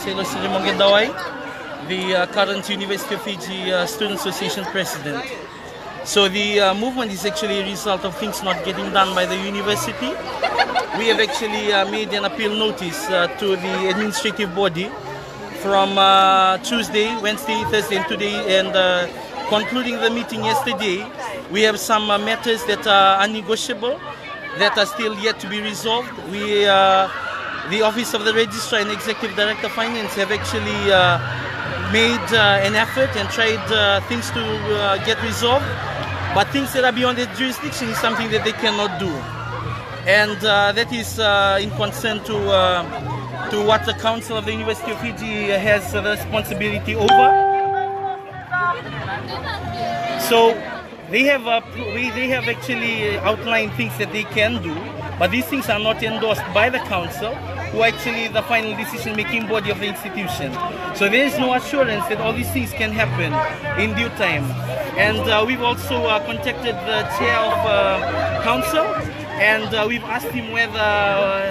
Sailosi Dawai, the current University of Fiji Student Association President. So the movement is actually a result of things not getting done by the university. We have actually made an appeal notice to the administrative body from Tuesday, Wednesday, Thursday and today, and concluding the meeting yesterday. We have some matters that are unnegotiable, that are still yet to be resolved. We, the Office of the Registrar and Executive Director of Finance have actually made an effort and tried things to get resolved, but things that are beyond their jurisdiction is something that they cannot do. And that is in concern to what the Council of the University of Fiji has the responsibility over. So they have actually outlined things that they can do, but these things are not endorsed by the Council, who are actually the final decision-making body of the institution. So there is no assurance that all these things can happen in due time. And we've also contacted the chair of Council, and we've asked him whether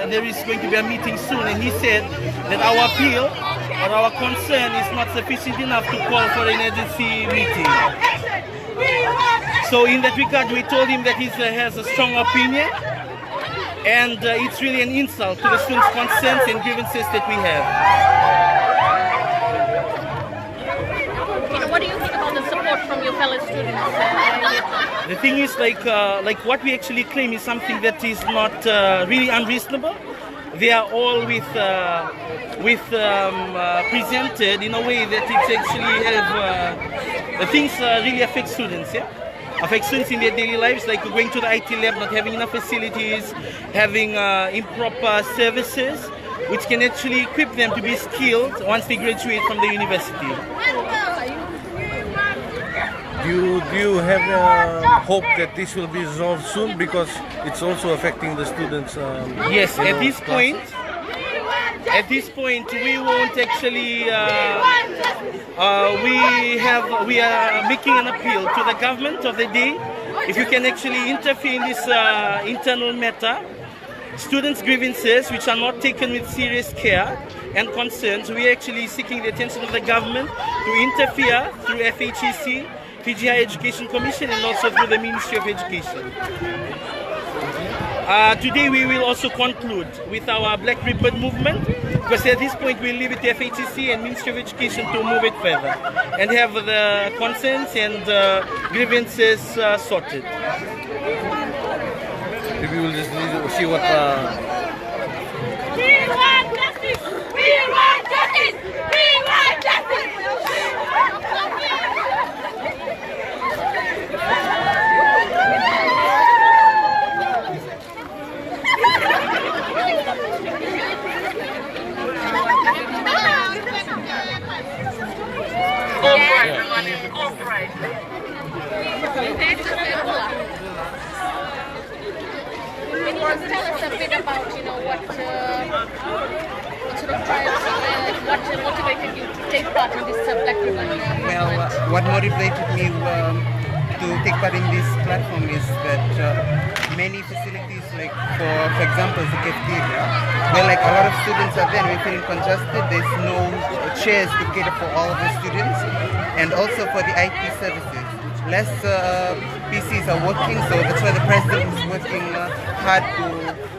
there is going to be a meeting soon, and he said that our appeal or our concern is not sufficient enough to call for an emergency meeting. So in that regard, we told him that he has a strong opinion, and it's really an insult to the students' concerns and grievances that we have. What do you think about the support from your fellow students? The thing is, like what we actually claim is something that is not really unreasonable. They are all presented in a way that it actually have the things really affect students. Yeah. Affect students in their daily lives, like going to the IT lab, not having enough facilities, having improper services, which can actually equip them to be skilled once they graduate from the university. Do you have hope that this will be resolved soon, because it's also affecting the students? Yes, at this point, we won't actually. We are making an appeal to the government of the day. If you can actually interfere in this internal matter, students' grievances which are not taken with serious care and concerns, we are actually seeking the attention of the government to interfere through FHEC, Fiji Higher Education Commission, and also through the Ministry of Education. Today we will also conclude with our Black Ribbon movement, because at this point we'll leave it to FHEC and Ministry of Education to move it further and have the concerns and grievances sorted. Maybe we'll just see what... We want justice! We want justice! We want justice! Can you tell us a bit about, what sort of trials, what motivated you to take part in this Black Ribbon movement? Well, what motivated me to take part in this platform is that many facilities, like for example, the cafeteria, where like a lot of students are there, we're feeling congested. There's no chairs to cater for all of the students, and also for the IT services. Less PCs are working, so that's why the president is working hard to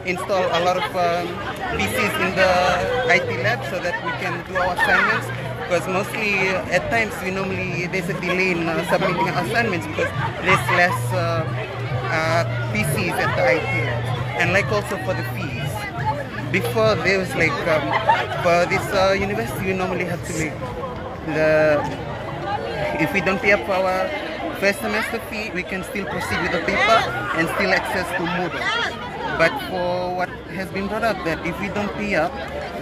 install a lot of PCs in the IT lab so that we can do our assignments. Because mostly at times there's a delay in submitting assignments because there's less PCs at the IT lab. And like also for the fees. Before there was like for this university we normally have to if we don't pay up for our first semester fee, we can still proceed with the paper and still access to Moodle. But for what has been brought up, that if we don't pay up,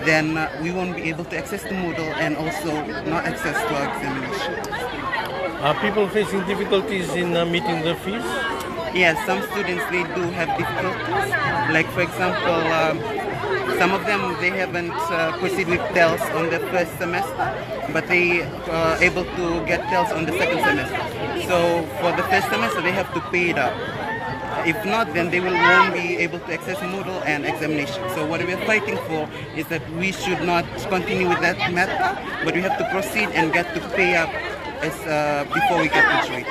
then we won't be able to access to Moodle and also not access to our examination. Are people facing difficulties in meeting the fees? Yes, some students, they do have difficulties. Like for example, some of them, they haven't proceeded with TELS on the first semester, but they are able to get TELS on the second semester. So for the first semester, they have to pay it up. If not, then they won't be able to access Moodle and examination. So what we're fighting for is that we should not continue with that matter, but we have to proceed and get to pay up as before we get graduated.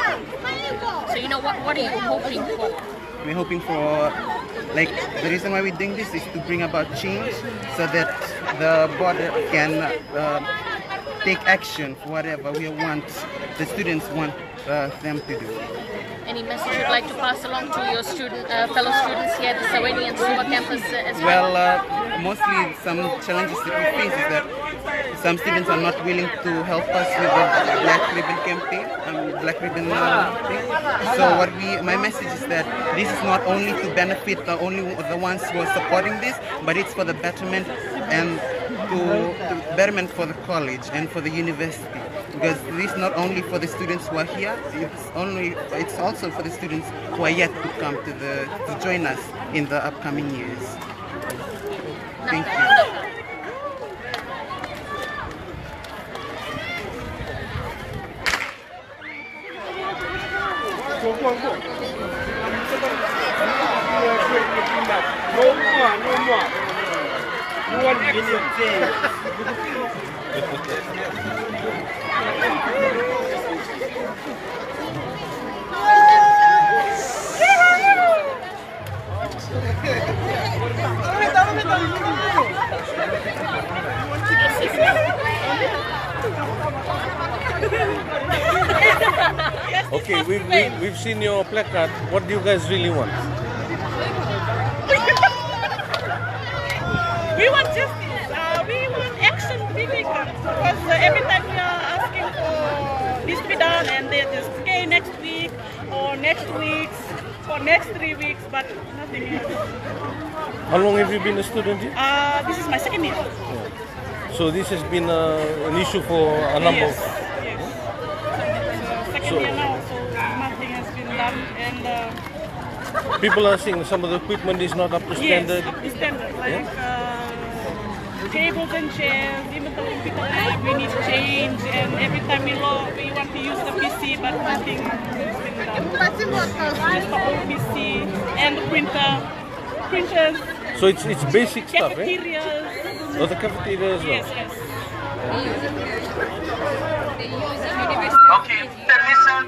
So you know what are you hoping for? We're hoping for, like, the reason why we're doing this is to bring about change so that the board can take action for whatever the students want them to do. Any message you'd like to pass along to your fellow students here at the Saweni and Suva campus as well? Well, mostly some challenges that we face is that some students are not willing to help us with the Black Ribbon campaign, Black Ribbon thing. So my message is that this is not only to benefit only the ones who are supporting this, but it's for the betterment and to betterment for the college and for the university. Because this is not only for the students who are here, it's also for the students who are yet to come to join us in the upcoming years. Thank you. Okay, we've seen your placard. What do you guys really want? We want justice. We want action to be taken. Because every time we are asking for this to be done, and they just say next week or next week or next 3 weeks, but nothing else. How long have you been a student here? This is my second year. So this has been an issue for a number of... Yes. So second year now, so nothing has been done, and People are saying some of the equipment is not up to standard. yes, up to standard, like tables and chairs, even the computer lab, we need change, and every time we want to use the PC, but nothing has been done. Just the old PC and the printers, So it's basic stuff, eh? cafeterias. Oh, the cafeteria as well. Yes, yes. Okay, listen.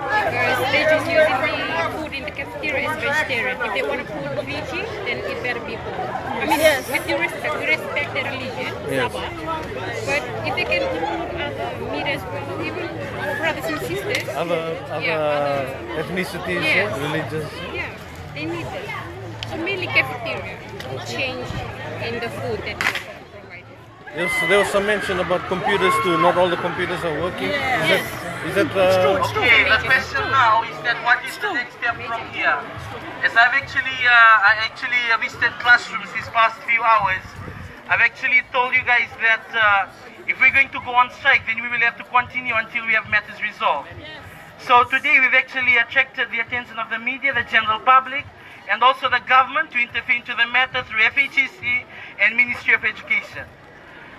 Because they just using the food in the cafeteria as vegetarian. If they want to put veggie, then it better be food. I mean, with due respect, we respect their religion, Yes. Sabbath. But if they can include other meat as well, even our brothers and sisters. Other other ethnicities, Yes. religions. Yeah, they need that. So mainly cafeteria, change in the food that we provided. Yes, there was some mention about computers too. Not all the computers are working. Is that Okay, the question now is that what is the next step from here? As I actually visited classrooms these past few hours, I've actually told you guys that if we're going to go on strike, then we will have to continue until we have matters resolved. So today we've actually attracted the attention of the media, the general public, and also the government to intervene into the matter through FHEC and Ministry of Education.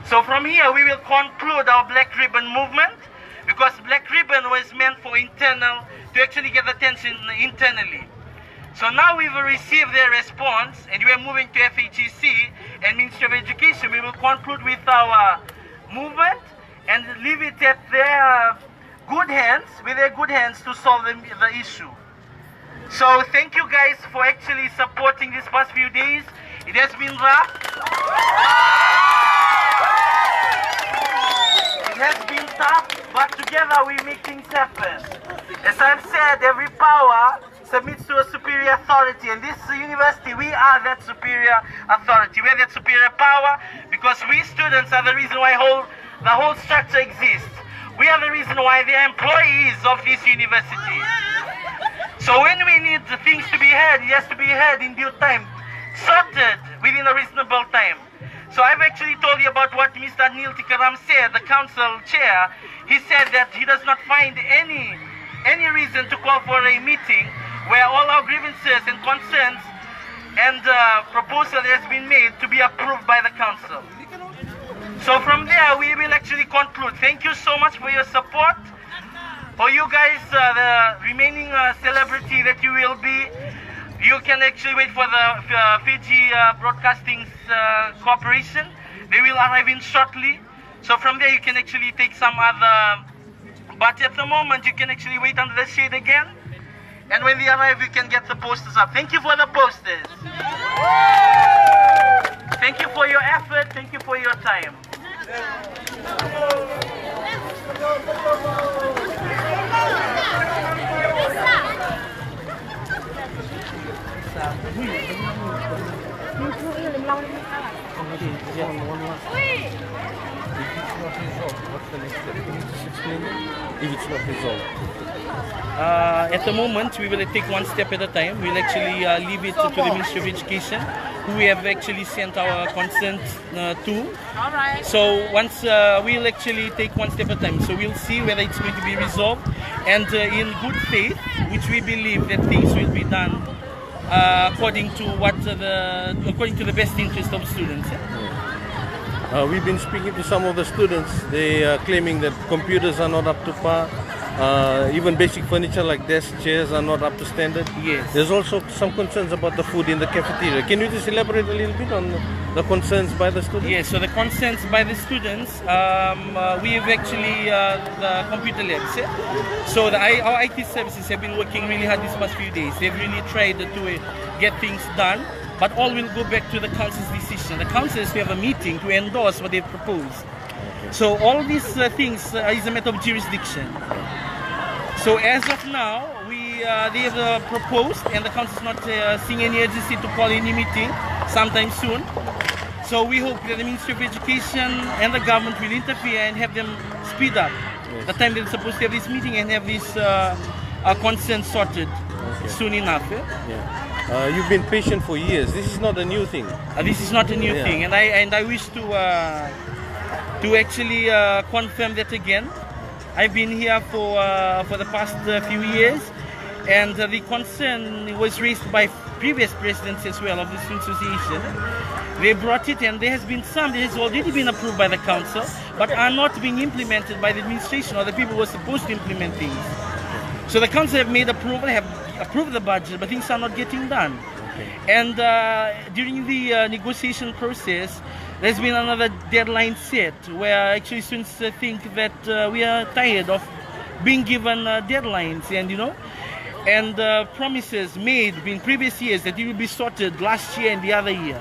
So from here we will conclude our Black Ribbon movement, because Black Ribbon was meant for to actually get attention internally. So now we've received their response and we are moving to FHEC and Ministry of Education. We will conclude with our movement and leave it at their good hands, to solve the issue. So thank you guys for actually supporting these past few days. It has been rough. It has been tough, but together we make things happen. As I've said, every power submits to a superior authority, and this university, we are that superior authority. We are that superior power because we students are the reason why the whole structure exists. We are the reason why they are employees of this university. So when we need the things to be heard, it has to be heard in due time, sorted within a reasonable time. So I've actually told you about what Mr. Anil Tikaram said, the council chair. He said that he does not find any reason to call for a meeting where all our grievances and concerns and proposal has been made to be approved by the council. So from there we will actually conclude. Thank you so much for your support. For you guys, the remaining celebrity that you will be, you can actually wait for the Fiji Broadcasting Corporation. They will arrive in shortly. So from there you can actually take some other, but at the moment you can actually wait under the shade again. And when they arrive, you can get the posters up. Thank you for the posters. Thank you for your effort. Thank you for your time. If it's not resolved. At the moment, we will take one step at a time. We'll actually leave it to the Ministry of Education, who we have actually sent our consent to. So once we'll actually take one step at a time. So we'll see whether it's going to be resolved, and in good faith, which we believe that things will be done according to the best interest of students. We've been speaking to some of the students. They are claiming that computers are not up to par. Even basic furniture like desks, chairs are not up to standard. Yes. There's also some concerns about the food in the cafeteria. Can you just elaborate a little bit on the concerns by the students? Yes, so the concerns by the students, we have actually the computer labs. So our IT services have been working really hard these past few days. They've really tried to get things done, but all will go back to the council's decision. The council is to have a meeting to endorse what they've proposed. So all these things is a matter of jurisdiction. So as of now, they have proposed, and the council is not seeing any urgency to call any meeting sometime soon. So we hope that the Ministry of Education and the government will interfere and have them speed up the time they're supposed to have this meeting and have this consent sorted soon enough. You've been patient for years. This is not a new thing. This is not a new thing, and I wish to actually confirm that again. I've been here for the past few years, and the concern was raised by previous presidents as well of the Student Association. They brought it, and there has been some that has already been approved by the council, but are not being implemented by the administration or the people who are supposed to implement things. So the council have made approval, have approved the budget, but things are not getting done. And during the negotiation process, there's been another deadline set where actually students think that we are tired of being given deadlines and promises made in previous years that it will be sorted last year and the other year.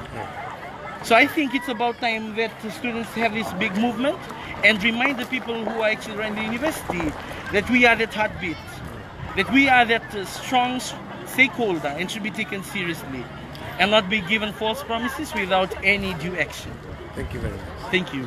So I think it's about time that the students have this big movement and remind the people who are actually running the university that we are that heartbeat, that we are that strong stakeholder and should be taken seriously and not be given false promises without any due action. Thank you very much. Thank you.